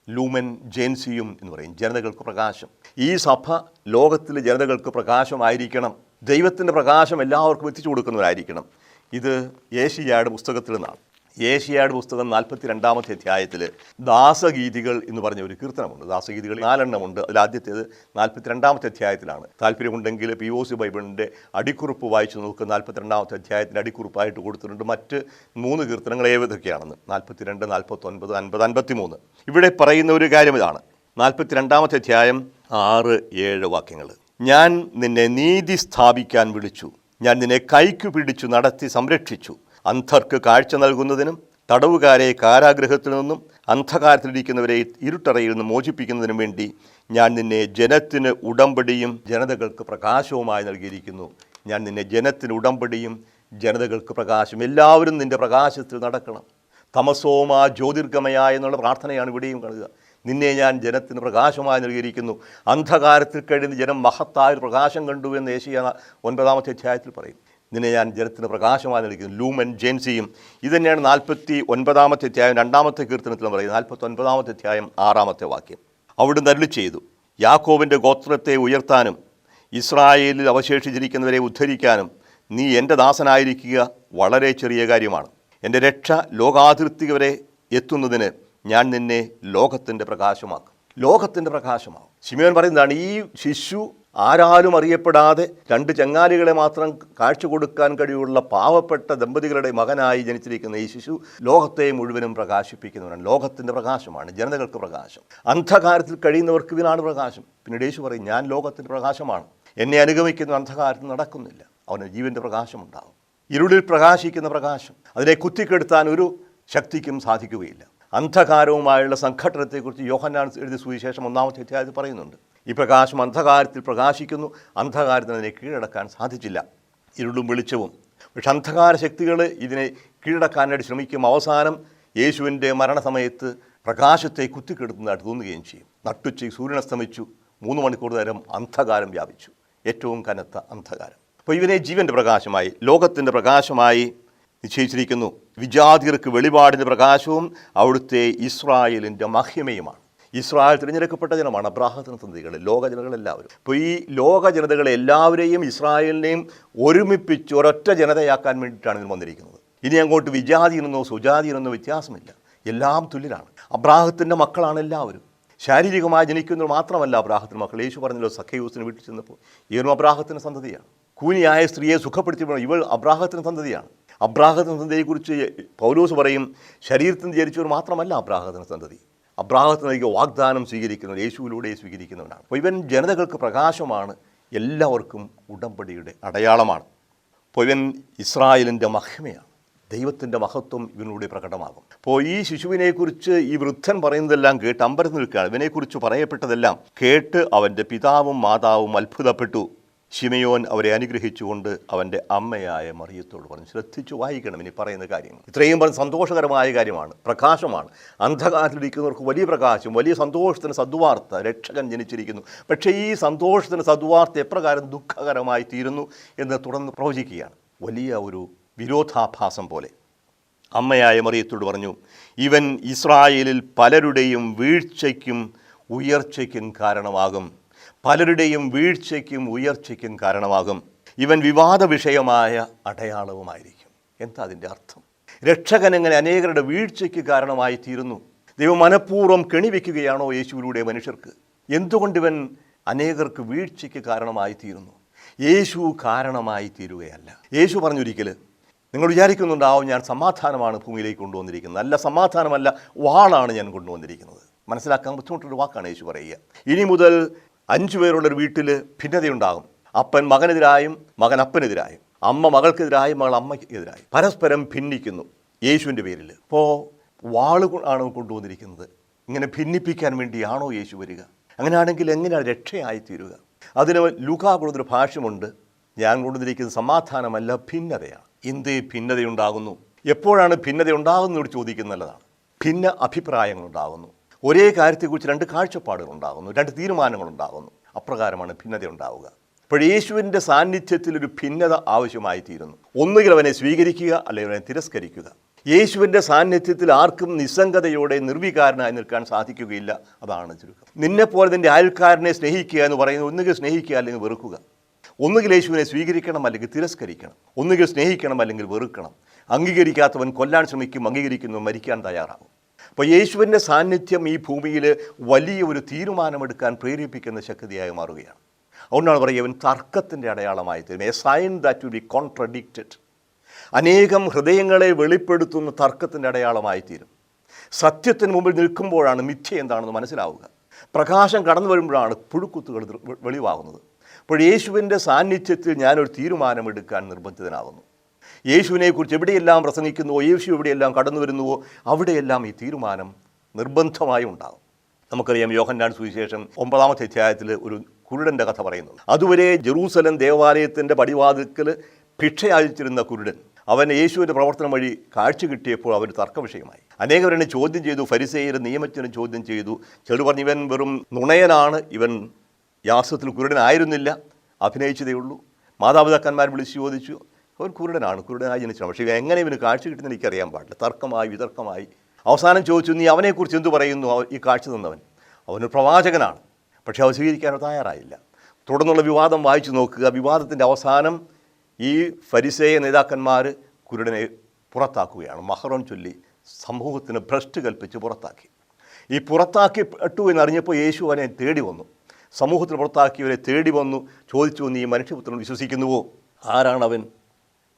ലൂമൻ ജെൻസിയും എന്ന് പറയും, ജനതകൾക്ക് പ്രകാശം. ഈ സഭ ലോകത്തിലെ ജനതകൾക്ക് പ്രകാശമായിരിക്കണം. ദൈവത്തിൻ്റെ പ്രകാശം എല്ലാവർക്കും എത്തിച്ചു കൊടുക്കുന്നവരായിരിക്കണം. ഇത് യേശയ്യായുടെ പുസ്തകത്തിൽ നിന്നാണ്. യേശയ്യായുടെ പുസ്തകം 42-ാമത്തെ അധ്യായത്തിൽ ദാസഗീതികൾ എന്ന് പറഞ്ഞ ഒരു കീർത്തനമുണ്ട്. ദാസഗീതികൾ 4 എണ്ണമുണ്ട്. അതിൽ ആദ്യത്തേത് 42-ാമത്തെ അധ്യായത്തിലാണ്. താല്പര്യമുണ്ടെങ്കിൽ POC ബൈബിളിൻ്റെ അടിക്കുറിപ്പ് വായിച്ചു നോക്കുക. 42-ാമത്തെ അധ്യായത്തിൻ്റെ അടിക്കുറിപ്പായിട്ട് കൊടുത്തിട്ടുണ്ട്. മറ്റ് 3 കീർത്തനങ്ങൾ ഏതൊക്കെയാണെന്ന് 42, 49, 50, 53. ഇവിടെ പറയുന്ന ഒരു കാര്യം ഇതാണ്. 42-ാമത്തെ അധ്യായം 6, 7 വാക്യങ്ങൾ. ഞാൻ നിന്നെ നീതി സ്ഥാപിക്കാൻ വിളിച്ചു, ഞാൻ നിന്നെ കൈക്കു പിടിച്ചു നടത്തി സംരക്ഷിച്ചു. അന്ധർക്ക് കാഴ്ച നൽകുന്നതിനും തടവുകാരെ കാരാഗൃഹത്തിൽ നിന്നും അന്ധകാരത്തിലിരിക്കുന്നവരെ ഇരുട്ടറയിൽ നിന്ന് മോചിപ്പിക്കുന്നതിനും വേണ്ടി ഞാൻ നിന്നെ ജനത്തിന് ഉടമ്പടിയും ജനതകൾക്ക് പ്രകാശവുമായി നൽകിയിരിക്കുന്നു. ഞാൻ നിന്നെ ജനത്തിന് ഉടമ്പടിയും ജനതകൾക്ക് പ്രകാശം. എല്ലാവരും നിൻ്റെ പ്രകാശത്തിൽ നടക്കണം. തമസോമ ജ്യോതിർഗമയ എന്നുള്ള പ്രാർത്ഥനയാണ് ഇവിടെയും കാണുക. നിന്നെ ഞാൻ ജനത്തിന് പ്രകാശമായി നൽകിയിരിക്കുന്നു. അന്ധകാരത്തിൽ കഴിയുന്ന ജനം മഹത്തായ ഒരു പ്രകാശം കണ്ടു എന്ന് യേശയ്യ 9-ാമത്തെ അധ്യായത്തിൽ പറയും. നിന്നെ ഞാൻ ജനത്തിന് പ്രകാശമായി നൽകിക്കുന്നു. ലൂമൻ ജെൻസിയും. ഇത് തന്നെയാണ് 49-ാമത്തെ അധ്യായം 2-ാമത്തെ കീർത്തനത്തിലും പറയുന്നത്. 49-ാമത്തെ അധ്യായം 6-ാമത്തെ വാക്യം. അവിടുന്ന് അരുളി ചെയ്തു, യാക്കോബിൻ്റെ ഗോത്രത്തെ ഉയർത്താനും ഇസ്രായേലിൽ അവശേഷിച്ചിരിക്കുന്നവരെ ഉദ്ധരിക്കാനും നീ എൻ്റെ ദാസനായിരിക്കുക വളരെ ചെറിയ കാര്യമാണ്. എൻ്റെ രക്ഷ ലോകാതിർത്തി വരെ എത്തുന്നതിന് ഞാൻ നിന്നെ ലോകത്തിൻ്റെ പ്രകാശമാക്കും. ലോകത്തിൻ്റെ പ്രകാശമാകും. ശിമെയോൻ പറയുന്നതാണ്, ഈ ശിശു ആരാലും അറിയപ്പെടാതെ 2 ചങ്ങാലികളെ മാത്രം കാഴ്ച കൊടുക്കാൻ കഴിയുള്ള പാവപ്പെട്ട ദമ്പതികളുടെ മകനായി ജനിച്ചിരിക്കുന്ന ഈ ശിശു ലോകത്തെ മുഴുവനും പ്രകാശിപ്പിക്കുന്നവരാണ്. ലോകത്തിൻ്റെ പ്രകാശമാണ്, ജനതകൾക്ക് പ്രകാശം. അന്ധകാരത്തിൽ കഴിയുന്നവർക്ക് ഇവനാണ് പ്രകാശം. പിന്നീട് യേശു പറയും, ഞാൻ ലോകത്തിൻ്റെ പ്രകാശമാണ്. എന്നെ അനുഗമിക്കുന്ന അന്ധകാരത്തിൽ നടക്കുന്നില്ല, അവന് ജീവൻ്റെ പ്രകാശമുണ്ടാകും. ഇരുളിൽ പ്രകാശിക്കുന്ന പ്രകാശം, അതിനെ കുത്തിക്കെടുത്താൻ ഒരു ശക്തിക്കും സാധിക്കുകയില്ല. അന്ധകാരവുമായുള്ള സംഘട്ടനത്തെക്കുറിച്ച് യോഹന്നാൻ എഴുതിയ സുവിശേഷം 1-ാമത്തെ അധ്യായത്തിൽ പറയുന്നുണ്ട്. ഈ പ്രകാശം അന്ധകാരത്തിൽ പ്രകാശിക്കുന്നു, അന്ധകാരത്തിന് അതിനെ കീഴടക്കാൻ സാധിച്ചില്ല. ഇരുളും വെളിച്ചവും. പക്ഷെ അന്ധകാര ശക്തികൾ ഇതിനെ കീഴടക്കാനായിട്ട് ശ്രമിക്കും. അവസാനം യേശുവിൻ്റെ മരണസമയത്ത് പ്രകാശത്തെ കുത്തിക്കെടുത്തുന്നതായിട്ട് തോന്നുകയും ചെയ്യും. നട്ടുച്ചയ്ക്ക് സൂര്യൻ അസ്തമിച്ചു, 3 മണിക്കൂർ നേരം അന്ധകാരം വ്യാപിച്ചു, ഏറ്റവും കനത്ത അന്ധകാരം. അപ്പോൾ ഇവനെ ജീവൻ്റെ പ്രകാശമായി, ലോകത്തിൻ്റെ പ്രകാശമായി നിശ്ചയിച്ചിരിക്കുന്നു. വിജാതിയർക്ക് വെളിപാടിൻ്റെ പ്രകാശവും അവിടുത്തെ ഇസ്രായേലിൻ്റെ മഹിമയുമാണ്. ഇസ്രായേൽ തിരഞ്ഞെടുക്കപ്പെട്ട ജനമാണ്, അബ്രാഹത്തിന് സന്തതികൾ, ലോക ജനങ്ങളെല്ലാവരും. അപ്പോൾ ഈ ലോക ജനതകളെ എല്ലാവരെയും ഇസ്രായേലിനെയും ഒരുമിപ്പിച്ച് ഒരൊറ്റ ജനതയാക്കാൻ വേണ്ടിയിട്ടാണ് ഇതിന് വന്നിരിക്കുന്നത്. ഇനി അങ്ങോട്ട് വിജാതിയെന്നോ സുജാതിയെന്നോ വ്യത്യാസമില്ല, എല്ലാം തുല്യരാണ്. അബ്രാഹത്തിൻ്റെ മക്കളാണ് എല്ലാവരും. ശാരീരികമായി ജനിക്കുന്നത് മാത്രമല്ല അബ്രാഹത്തിൻ്റെ മക്കൾ. യേശു പറഞ്ഞല്ലോ, സഖ്യയൂസിന് വീട്ടിൽ ചെന്നപ്പോൾ ഇവനും അബ്രാഹത്തിൻ്റെ സന്തതിയാണ്. കൂനിയായ സ്ത്രീയെ സുഖപ്പെടുത്തിയപ്പോൾ ഇവൾ അബ്രാഹത്തിൻ്റെ സന്തതിയാണ്. അബ്രാഹത്തിൻ്റെ സന്തതിയെക്കുറിച്ച് പൗലോസ് പറയും, ശരീരത്തിന് ജനിച്ചവർ മാത്രമല്ല അബ്രാഹത്തിൻ്റെ സന്തതി, അബ്രാഹത്തിലേക്ക് വാഗ്ദാനം സ്വീകരിക്കുന്നവൻ, യേശുവിലൂടെ സ്വീകരിക്കുന്നവനാണ്. അപ്പോൾ ഇവൻ ജനതകൾക്ക് പ്രകാശമാണ്, എല്ലാവർക്കും ഉടമ്പടിയുടെ അടയാളമാണ്. അപ്പോൾ ഇവൻ ഇസ്രായേലിൻ്റെ മഹിമയാണ്, ദൈവത്തിൻ്റെ മഹത്വം ഇവനിലൂടെ പ്രകടമാകും. അപ്പോൾ ഈ ശിശുവിനെക്കുറിച്ച് ഈ വൃദ്ധൻ പറയുന്നതെല്ലാം കേട്ട് അമ്പരന്ന് നിൽക്കുകയാണ്. ഇവനെക്കുറിച്ച് പറയപ്പെട്ടതെല്ലാം കേട്ട് അവൻ്റെ പിതാവും മാതാവും അത്ഭുതപ്പെട്ടു. ശിമയോൻ അവരെ അനുഗ്രഹിച്ചുകൊണ്ട് അവൻ്റെ അമ്മയായ മറിയത്തോട് പറഞ്ഞു. ശ്രദ്ധിച്ചു വായിക്കണം ഇനി പറയുന്ന കാര്യങ്ങൾ. ഇത്രയും പറഞ്ഞ് സന്തോഷകരമായ കാര്യമാണ്, പ്രകാശമാണ്. അന്ധകാരത്തിലിരിക്കുന്നവർക്ക് വലിയ പ്രകാശം, വലിയ സന്തോഷത്തിന് സദ്വാർത്ത, രക്ഷകൻ ജനിച്ചിരിക്കുന്നു. പക്ഷേ ഈ സന്തോഷത്തിന് സദ്വാർത്ത എപ്രകാരം ദുഃഖകരമായി തീരുന്നു എന്ന് തുടർന്ന് പ്രവചിക്കുകയാണ്. വലിയ ഒരു വിരോധാഭാസം പോലെ. അമ്മയായ മറിയത്തോട് പറഞ്ഞു, ഇവൻ ഇസ്രായേലിൽ പലരുടെയും വീഴ്ചയ്ക്കും ഉയർച്ചയ്ക്കും കാരണമാകും. പലരുടെയും വീഴ്ചയ്ക്കും ഉയർച്ചയ്ക്കും കാരണമാകും. ഇവൻ വിവാദ വിഷയമായ അടയാളവുമായിരിക്കും. എന്താ അതിൻ്റെ അർത്ഥം? രക്ഷകൻ എങ്ങനെ അനേകരുടെ വീഴ്ചയ്ക്ക് കാരണമായി തീരുന്നു? ദൈവം മനഃപൂർവ്വം കെണിവെക്കുകയാണോ യേശുവിലൂടെ മനുഷ്യർക്ക്? എന്തുകൊണ്ടിവൻ അനേകർക്ക് വീഴ്ചയ്ക്ക് കാരണമായി തീരുന്നു? യേശു കാരണമായി തീരുകയല്ല. യേശു പറഞ്ഞൊരിക്കൽ, നിങ്ങൾ വിചാരിക്കുന്നുണ്ടാവും ഞാൻ സമാധാനമാണ് ഭൂമിയിലേക്ക് കൊണ്ടുവന്നിരിക്കുന്നത്. നല്ല സമാധാനമല്ല, വാളാണ് ഞാൻ കൊണ്ടുവന്നിരിക്കുന്നത്. മനസ്സിലാക്കാൻ ബുദ്ധിമുട്ടൊരു വാക്കാണ് യേശു പറയുക. ഇനി മുതൽ 5 പേരുള്ളൊരു വീട്ടിൽ ഭിന്നതയുണ്ടാകും. അപ്പൻ മകനെതിരായും മകൻ അപ്പനെതിരായും, അമ്മ മകൾക്കെതിരായും മകൾ അമ്മയ്ക്കെതിരായും പരസ്പരം ഭിന്നിക്കുന്നു യേശുവിൻ്റെ പേരിൽ. അപ്പോൾ വാള് ആണ് കൊണ്ടുവന്നിരിക്കുന്നത്. ഇങ്ങനെ ഭിന്നിപ്പിക്കാൻ വേണ്ടിയാണോ യേശു വരിക? അങ്ങനെയാണെങ്കിൽ എങ്ങനെയാണ് രക്ഷയായി തീരുക? അതിന് ലൂക്കാ കൊടുത്തൊരു ഭാഷ്യമുണ്ട്. ഞാൻ കൊണ്ടുവന്നിരിക്കുന്നത് സമാധാനമല്ല, ഭിന്നതയാണ്. എന്തേ ഭിന്നതയുണ്ടാകുന്നു? എപ്പോഴാണ് ഭിന്നത ഉണ്ടാകുന്നതോട് ചോദിക്കുന്നത് നല്ലതാണ്. ഭിന്ന അഭിപ്രായങ്ങളുണ്ടാകുന്നു, ഒരേ കാര്യത്തെക്കുറിച്ച് 2 കാഴ്ചപ്പാടുകൾ ഉണ്ടാകുന്നു, 2 തീരുമാനങ്ങൾ ഉണ്ടാകുന്നു. അപ്രകാരമാണ് ഭിന്നത ഉണ്ടാവുക. അപ്പോൾ യേശുവിൻ്റെ സാന്നിധ്യത്തിൽ ഒരു ഭിന്നത ആവശ്യമായി തീരുന്നു. ഒന്നുകിൽ അവനെ സ്വീകരിക്കുക, അല്ലെങ്കിൽ അവനെ തിരസ്കരിക്കുക. യേശുവിൻ്റെ സാന്നിധ്യത്തിൽ ആർക്കും നിസ്സംഗതയോടെ നിർവികാരനായി നിൽക്കാൻ സാധിക്കുകയില്ല. അതാണ് ചുരുക്കം. നിന്നെപ്പോലെ നിൻ്റെ അയൽക്കാരനെ സ്നേഹിക്കുക എന്ന് പറയുന്നത് ഒന്നുകിൽ സ്നേഹിക്കുക അല്ലെങ്കിൽ വെറുക്കുക. ഒന്നുകിൽ യേശുവിനെ സ്വീകരിക്കണം അല്ലെങ്കിൽ തിരസ്കരിക്കണം. ഒന്നുകിൽ സ്നേഹിക്കണം അല്ലെങ്കിൽ വെറുക്കണം. അംഗീകരിക്കാത്തവൻ കൊല്ലാൻ ശ്രമിക്കും, അംഗീകരിക്കുന്നവൻ മരിക്കാൻ തയ്യാറാകും. അപ്പോൾ യേശുവിൻ്റെ സാന്നിധ്യം ഈ ഭൂമിയിൽ വലിയൊരു തീരുമാനമെടുക്കാൻ പ്രേരിപ്പിക്കുന്ന ശക്തിയായി മാറുകയാണ്. അതുകൊണ്ടാണ് പറയുക, അവൻ തർക്കത്തിൻ്റെ അടയാളമായി തീരും. A sign that will be contradicted. അനേകം ഹൃദയങ്ങളെ വെളിപ്പെടുത്തുന്ന തർക്കത്തിൻ്റെ അടയാളമായി തീരും. സത്യത്തിന് മുമ്പിൽ നിൽക്കുമ്പോഴാണ് മിഥ്യ എന്താണെന്ന് മനസ്സിലാവുക. പ്രകാശം കടന്നു വരുമ്പോഴാണ് പുഴുക്കുത്തുകൾ വെളിവാകുന്നത്. അപ്പോൾ യേശുവിൻ്റെ സാന്നിധ്യത്തിൽ ഞാനൊരു തീരുമാനമെടുക്കാൻ നിർബന്ധിതനാകുന്നു. യേശുവിനെക്കുറിച്ച് എവിടെയെല്ലാം പ്രസംഗിക്കുന്നുവോ, യേശു എവിടെയെല്ലാം കടന്നു വരുന്നുവോ, അവിടെയെല്ലാം ഈ തീരുമാനം നിർബന്ധമായും ഉണ്ടാകും. നമുക്കറിയാം, യോഹന്നാൻ സുവിശേഷം 9-ാമത്തെ അധ്യായത്തിൽ ഒരു കുരുടൻ്റെ കഥ പറയുന്നുണ്ട്. അതുവരെ ജെറൂസലം ദേവാലയത്തിൻ്റെ പടിവാതിൽക്കൽ ഭിക്ഷയാചിച്ചിരുന്ന കുരുടൻ, അവൻ യേശുവിൻ്റെ പ്രവർത്തനം വഴി കാഴ്ച കിട്ടിയപ്പോൾ അവർ തർക്കവിഷയമായി. അനേകരെന്നെ ചോദ്യം ചെയ്തു, ഫരിസേയരും നിയമജ്ഞരും ചോദ്യം ചെയ്തു. ചിലർ പറഞ്ഞു, ഇവൻ വെറും നുണയനാണ്, ഇവൻ യാസത്തിൽ കുരുടനായിരുന്നില്ല, അഭിനയിച്ചതേ ഉള്ളൂ. മാതാപിതാക്കന്മാർ വിളിച്ച് ചോദിച്ചു, അവൻ കുരുടനായി ജനിച്ചതാണ്, പക്ഷേ എങ്ങനെ ഇവന് കാഴ്ച കിട്ടുന്നത് എനിക്കറിയാൻ പാടില്ല. തർക്കമായി വിതർക്കമായി. അവസാനം ചോദിച്ചു, നീ അവനെക്കുറിച്ച് എന്തു പറയുന്നു? ഈ കാഴ്ച തന്നവൻ, അവനൊരു പ്രവാചകനാണ്. പക്ഷേ അവ സ്വീകരിക്കാൻ തയ്യാറായില്ല. തുടർന്നുള്ള വിവാദം വായിച്ചു നോക്കുക. വിവാദത്തിൻ്റെ അവസാനം ഈ ഫരിസേയ നേതാക്കന്മാർ കുരുടനെ പുറത്താക്കുകയാണ്. മഹറം ചൊല്ലി സമൂഹത്തിന് ഭ്രഷ്ട് കൽപ്പിച്ച് പുറത്താക്കി. ഈ പുറത്താക്കിപ്പെട്ടു എന്നറിഞ്ഞപ്പോൾ യേശു അവനെ തേടി വന്നു. സമൂഹത്തിന് പുറത്താക്കിയവരെ തേടി വന്നു, ചോദിച്ചു, നീ മനുഷ്യപുത്രൻ വിശ്വസിക്കുന്നുവോ? ആരാണവൻ?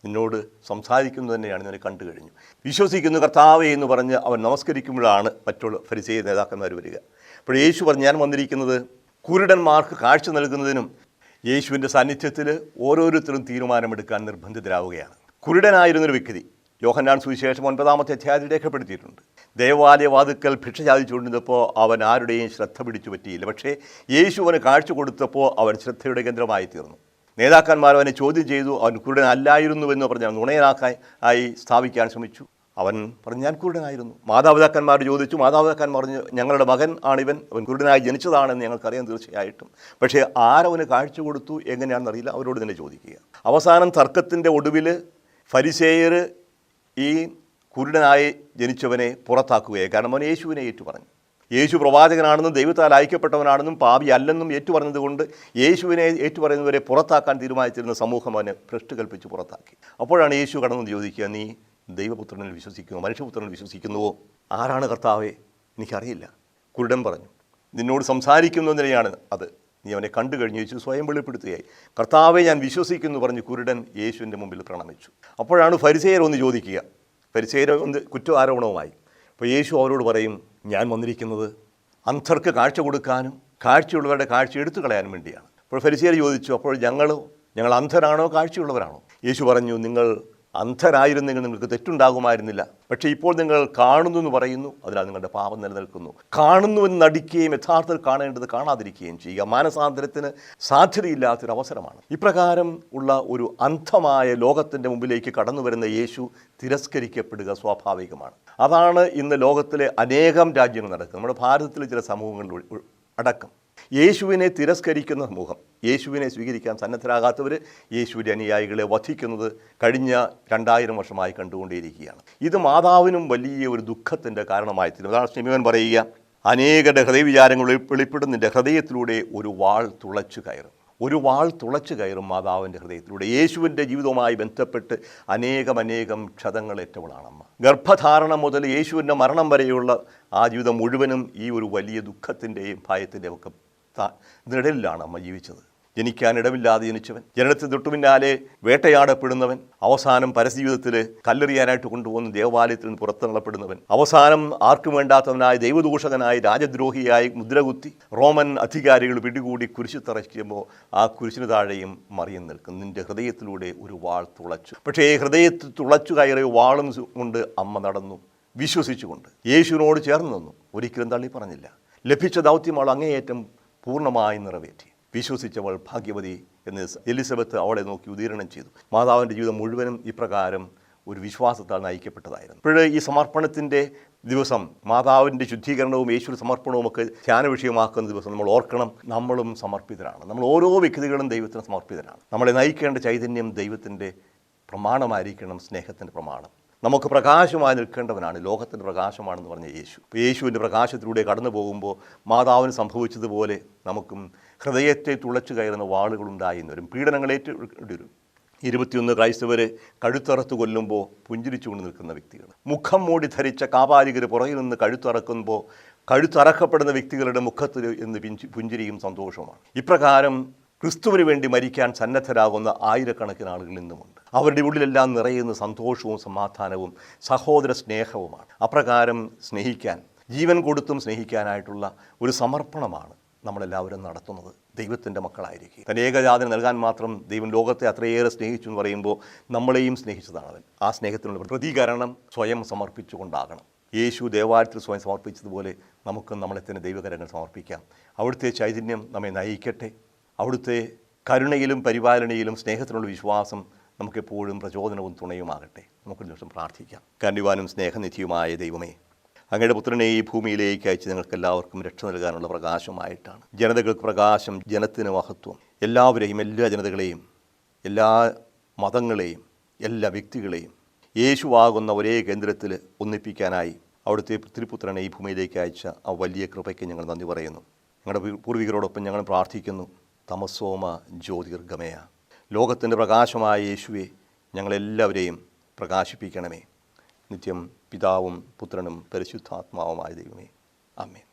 നിന്നോട് സംസാരിക്കുന്നത് തന്നെയാണ്, ഞാൻ കണ്ടു കഴിഞ്ഞു. വിശ്വസിക്കുന്നു കർത്താവേ എന്ന് പറഞ്ഞ് അവൻ നമസ്കരിക്കുമ്പോഴാണ് മറ്റുള്ള ഫരിസേയ നേതാക്കന്മാർ വരിക. അപ്പോൾ യേശു പറഞ്ഞു, ഞാൻ വന്നിരിക്കുന്നത് കുരുടന്മാർക്ക് കാഴ്ച നൽകുന്നതിനും. യേശുവിൻ്റെ സാന്നിധ്യത്തിൽ ഓരോരുത്തരും തീരുമാനമെടുക്കാൻ നിർബന്ധിതരാവുകയാണ്. കുരുടനായിരുന്നൊരു വ്യക്തി യോഹന്നാൻ സുവിശേഷം 9-ാമത്തെ അധ്യായത്തിൽ രേഖപ്പെടുത്തിയിട്ടുണ്ട്. ദേവാലയ വാതുക്കൽ ഭിക്ഷ യാചിച്ചുകൊണ്ടിരുന്നപ്പോൾ അവൻ ആരുടെയും ശ്രദ്ധ പിടിച്ചു പറ്റിയില്ല. പക്ഷേ യേശു അവന് കാഴ്ച കൊടുത്തപ്പോൾ അവൻ ശ്രദ്ധയുടെ കേന്ദ്രമായി തീർന്നു. നേതാക്കന്മാർ അവനെ ചോദ്യം ചെയ്തു. അവൻ കുരുടനല്ലായിരുന്നുവെന്ന് പറഞ്ഞ് അവൻ നുണയനായി സ്ഥാപിക്കാൻ ശ്രമിച്ചു. അവൻ പറഞ്ഞു, ഞാൻ കുരുടനായിരുന്നു. മാതാപിതാക്കന്മാർ ചോദിച്ചു. മാതാപിതാക്കന്മാർ പറഞ്ഞു, ഞങ്ങളുടെ മകൻ ആണിവൻ, അവൻ കുരുടനായി ജനിച്ചതാണെന്ന് ഞങ്ങൾക്കറിയാം തീർച്ചയായിട്ടും. പക്ഷേ ആരവന് കാഴ്ച കൊടുത്തു എങ്ങനെയാണെന്നറിയില്ല. അവരോട് തന്നെ ചോദിക്കുക. അവസാനം തർക്കത്തിൻ്റെ ഒടുവിൽ ഫരിസേയർ ഈ കുരുടനായി ജനിച്ചവനെ പുറത്താക്കുകയായി. കാരണം അവൻ യേശുവിനെ ഏറ്റുപറഞ്ഞു. യേശു പ്രവാചകനാണെന്നും ദൈവത്താൽ അയക്കപ്പെട്ടവനാണെന്നും പാപി അല്ലെന്നും ഏറ്റുപറഞ്ഞതുകൊണ്ട് യേശുവിനെ ഏറ്റുപറയുന്നവരെ പുറത്താക്കാൻ തീരുമാനിച്ചിരുന്ന സമൂഹം അവനെ ഭ്രഷ്ട് കൽപ്പിച്ച് പുറത്താക്കി. അപ്പോഴാണ് യേശു കടന്നു ചോദിക്കുക, നീ ദൈവപുത്രനിൽ വിശ്വസിക്കുമോ, മനുഷ്യപുത്രനിൽ വിശ്വസിക്കുന്നുവോ? ആരാണ് കർത്താവേ? എനിക്കറിയില്ല. കുരുടൻ പറഞ്ഞു, നിന്നോട് സംസാരിക്കുന്നതിനെയാണ് അത്. നീ അവനെ കണ്ടു കഴിഞ്ഞ് യേശു സ്വയം വെളിപ്പെടുത്തുകയായി. കർത്താവെ, ഞാൻ വിശ്വസിക്കുന്നു പറഞ്ഞ് കുരുടൻ യേശുവിൻ്റെ മുമ്പിൽ പ്രണമിച്ചു. അപ്പോഴാണ് ഫരിസേയർ ഒന്ന് ചോദിക്കുക. ഫരിസേയർ ഒന്ന് കുറ്റാരോപണവുമായി. അപ്പോൾ യേശു അവരോട് പറയും, ഞാൻ വന്നിരിക്കുന്നത് അന്ധർക്ക് കാഴ്ച കൊടുക്കാനും കാഴ്ചയുള്ളവരുടെ കാഴ്ച എടുത്തു കളയാനും വേണ്ടിയാണ്. അപ്പോൾ ഫരിസേയർ ചോദിച്ചു, അപ്പോൾ ഞങ്ങൾ അന്ധരാണോ കാഴ്ചയുള്ളവരാണോ? യേശു പറഞ്ഞു, നിങ്ങൾ അന്ധരായിരുന്നെങ്കിൽ നിങ്ങൾക്ക് തെറ്റുണ്ടാകുമായിരുന്നില്ല. പക്ഷേ ഇപ്പോൾ നിങ്ങൾ കാണുന്നു എന്ന് പറയുന്നു, അതിനാൽ നിങ്ങളുടെ പാപം നിലനിൽക്കുന്നു. കാണുന്നുവെന്ന് നടിക്കുകയും യഥാർത്ഥത്തിൽ കാണേണ്ടത് കാണാതിരിക്കുകയും ചെയ്യുക മാനസാന്തരത്തിന് സാധ്യതയില്ലാത്തൊരു അവസരമാണ്. ഇപ്രകാരം ഉള്ള ഒരു അന്ധമായ ലോകത്തിൻ്റെ മുമ്പിലേക്ക് കടന്നു വരുന്ന യേശു തിരസ്കരിക്കപ്പെടുക സ്വാഭാവികമാണ്. അതാണ് ഇന്ന് ലോകത്തിലെ അനേകം രാജ്യങ്ങൾ നടക്കുന്നത്. നമ്മുടെ ഭാരതത്തിലെ ചില സമൂഹങ്ങളിൽ അടക്കം യേശുവിനെ തിരസ്കരിക്കുന്ന സമൂഹം, യേശുവിനെ സ്വീകരിക്കാൻ സന്നദ്ധരാകാത്തവർ യേശുവിൻ്റെ അനുയായികളെ വധിക്കുന്നത് കഴിഞ്ഞ 2000 വർഷമായി കണ്ടുകൊണ്ടേയിരിക്കുകയാണ്. ഇത് മാതാവിനും വലിയ ഒരു ദുഃഖത്തിൻ്റെ കാരണമായി തീരും. അതാണ് ശിമോൻ പറയുക, അനേകരുടെ ഹൃദയവിചാരങ്ങൾ വെളിപ്പെടും, നിൻ്റെ ഹൃദയത്തിലൂടെ ഒരു വാൾ തുളച്ചു കയറും. ഒരു വാൾ തുളച്ചു കയറും മാതാവിൻ്റെ ഹൃദയത്തിലൂടെ. യേശുവിൻ്റെ ജീവിതവുമായി ബന്ധപ്പെട്ട് അനേകം ക്ഷതങ്ങളേറ്റവളാണ് അമ്മ. ഗർഭധാരണം മുതൽ യേശുവിൻ്റെ മരണം വരെയുള്ള ആ ജീവിതം മുഴുവനും ഈ ഒരു വലിയ ദുഃഖത്തിൻ്റെയും ഭയത്തിൻ്റെയും ഒക്കെ നിഴലിലാണ് അമ്മ ജീവിച്ചത്. ജനിക്കാനിടമില്ലാതെ ജനിച്ചവൻ, ജനനത്തിന് തൊട്ടു പിന്നാലെ വേട്ടയാടപ്പെടുന്നവൻ, അവസാനം പരജീവിതത്തിൽ കല്ലെറിയാനായിട്ട് കൊണ്ടുപോകുന്ന ദേവാലയത്തിൽ നിന്ന് പുറത്തള്ളപ്പെടുന്നവൻ, അവസാനം ആർക്കും വേണ്ടാത്തവനായി ദൈവദൂഷകനായി രാജദ്രോഹിയായി മുദ്രകുത്തി റോമൻ അധികാരികൾ പിടികൂടി കുരിശിൽ തറയ്ക്കുമ്പോൾ ആ കുരിശിന് താഴെയും മറിയം നിൽക്കും. നിൻ്റെ ഹൃദയത്തിലൂടെ ഒരു വാൾ തുളച്ചു. പക്ഷേ ഹൃദയത്തിൽ തുളച്ചു കയറിയ വാളും കൊണ്ട് അമ്മ നടന്നു, വിശ്വസിച്ചുകൊണ്ട് യേശുവിനോട് ചേർന്ന് നിന്നു, ഒരിക്കലും തള്ളി പറഞ്ഞില്ല. ലഭിച്ച ദൗത്യം അവൾ അങ്ങേയറ്റം പൂർണ്ണമായി നിറവേറ്റി. വിശ്വസിച്ചവൾ ഭാഗ്യവതി എന്ന് എലിസബത്ത് അവളെ നോക്കി ഉദീരണം ചെയ്തു. മാതാവിൻ്റെ ജീവിതം മുഴുവനും ഇപ്രകാരം ഒരു വിശ്വാസത്താൽ നയിക്കപ്പെട്ടതായിരുന്നു. ഇപ്പോഴേ ഈ സമർപ്പണത്തിൻ്റെ ദിവസം, മാതാവിൻ്റെ ശുദ്ധീകരണവും യേശു സമർപ്പണവും ഒക്കെ ധ്യാന വിഷയമാക്കുന്ന ദിവസം നമ്മൾ ഓർക്കണം, നമ്മളും സമർപ്പിതരാണ്. നമ്മൾ ഓരോ വ്യക്തികളും ദൈവത്തിന് സമർപ്പിതരാണ്. നമ്മളെ നയിക്കേണ്ട ചൈതന്യം ദൈവത്തിൻ്റെ പ്രമാണമായിരിക്കണം, സ്നേഹത്തിൻ്റെ പ്രമാണം. നമുക്ക് പ്രകാശമായി നിൽക്കേണ്ടവനാണ്, ലോകത്തിൻ്റെ പ്രകാശമാണെന്ന് പറഞ്ഞ യേശു. യേശുവിൻ്റെ പ്രകാശത്തിലൂടെ കടന്നു പോകുമ്പോൾ മാതാവിന് സംഭവിച്ചതുപോലെ നമുക്കും ഹൃദയത്തെ തുളച്ചു കയറുന്ന വാളുകളുണ്ടായി വരും, പീഡനങ്ങളേറ്റേണ്ടി വരും. 21 ക്രൈസ്തവരെ കഴുത്തറത്ത് കൊല്ലുമ്പോൾ പുഞ്ചിരിച്ചുകൊണ്ട് നിൽക്കുന്ന വ്യക്തികൾ, മുഖം മൂടി ധരിച്ച കാപാലികർ പുറകിൽ നിന്ന് കഴുത്തറക്കുമ്പോൾ കഴുത്തറക്കപ്പെടുന്ന വ്യക്തികളുടെ മുഖത്തിൽ എന്ന് പുഞ്ചിരിയും സന്തോഷവുമാണ്. ഇപ്രകാരം ക്രിസ്തുവിന് വേണ്ടി മരിക്കാൻ സന്നദ്ധരാകുന്ന ആയിരക്കണക്കിന് ആളുകൾ ഇന്നുമുണ്ട്. അവരുടെ ഉള്ളിലെല്ലാം നിറയുന്ന സന്തോഷവും സമാധാനവും സഹോദര സ്നേഹവുമാണ്. അപ്രകാരം സ്നേഹിക്കാൻ, ജീവൻ കൊടുത്തും സ്നേഹിക്കാനായിട്ടുള്ള ഒരു സമർപ്പണമാണ് നമ്മളെല്ലാവരും നടത്തുന്നത്. ദൈവത്തിൻ്റെ മക്കളായിരിക്കും. തൻ്റെ ഏകജാതന് നൽകാൻ മാത്രം ദൈവം ലോകത്തെ അത്രയേറെ സ്നേഹിച്ചു എന്ന് പറയുമ്പോൾ നമ്മളെയും സ്നേഹിച്ചതാണ് അവൻ. ആ സ്നേഹത്തിനുള്ള പ്രതികരണം സ്വയം സമർപ്പിച്ചുകൊണ്ടാകണം. യേശു ദേവാലയത്തിൽ സ്വയം സമർപ്പിച്ചതുപോലെ നമുക്കും നമ്മളെ തന്നെ ദൈവകരങ്ങൾ സമർപ്പിക്കാം. അവിടുത്തെ ചൈതന്യം നമ്മെ നയിക്കട്ടെ. അവിടുത്തെ കരുണയിലും പരിപാലനയിലും സ്നേഹത്തിനുള്ള വിശ്വാസം നമുക്കെപ്പോഴും പ്രചോദനവും തുണയുമാകട്ടെ. നമുക്കൊരു നിമിഷം പ്രാർത്ഥിക്കാം. കാരുണ്യവാനും സ്നേഹനിധിയുമായ ദൈവമേ, അങ്ങയുടെ പുത്രനെ ഈ ഭൂമിയിലേക്ക് അയച്ച് ഞങ്ങൾക്കെല്ലാവർക്കും രക്ഷ നൽകാനുള്ള പ്രകാശമായിട്ടാണ്. ജനതകൾക്ക് പ്രകാശം, ജനത്തിന് മഹത്വം. എല്ലാവരെയും, എല്ലാ ജനതകളെയും, എല്ലാ മതങ്ങളെയും, എല്ലാ വ്യക്തികളെയും യേശുവാകുന്ന ഒരേ കേന്ദ്രത്തിൽ ഒന്നിപ്പിക്കാനായി അവിടുത്തെ തിരുപുത്രനെ ഈ ഭൂമിയിലേക്ക് അയച്ച ആ വലിയ കൃപയ്ക്ക് ഞങ്ങൾ നന്ദി പറയുന്നു. ഞങ്ങളുടെ പൂർവികരോടൊപ്പം ഞങ്ങൾ പ്രാർത്ഥിക്കുന്നു. തമസോമ ജ്യോതിർഗമയ, ലോകത്തിൻ്റെ പ്രകാശമായ യേശുവെ, ഞങ്ങളെല്ലാവരെയും പ്രകാശിപ്പിക്കണമേ. നിത്യം പിതാവും പുത്രനും പരിശുദ്ധാത്മാവുമായ ദൈവമേ, ആമേൻ.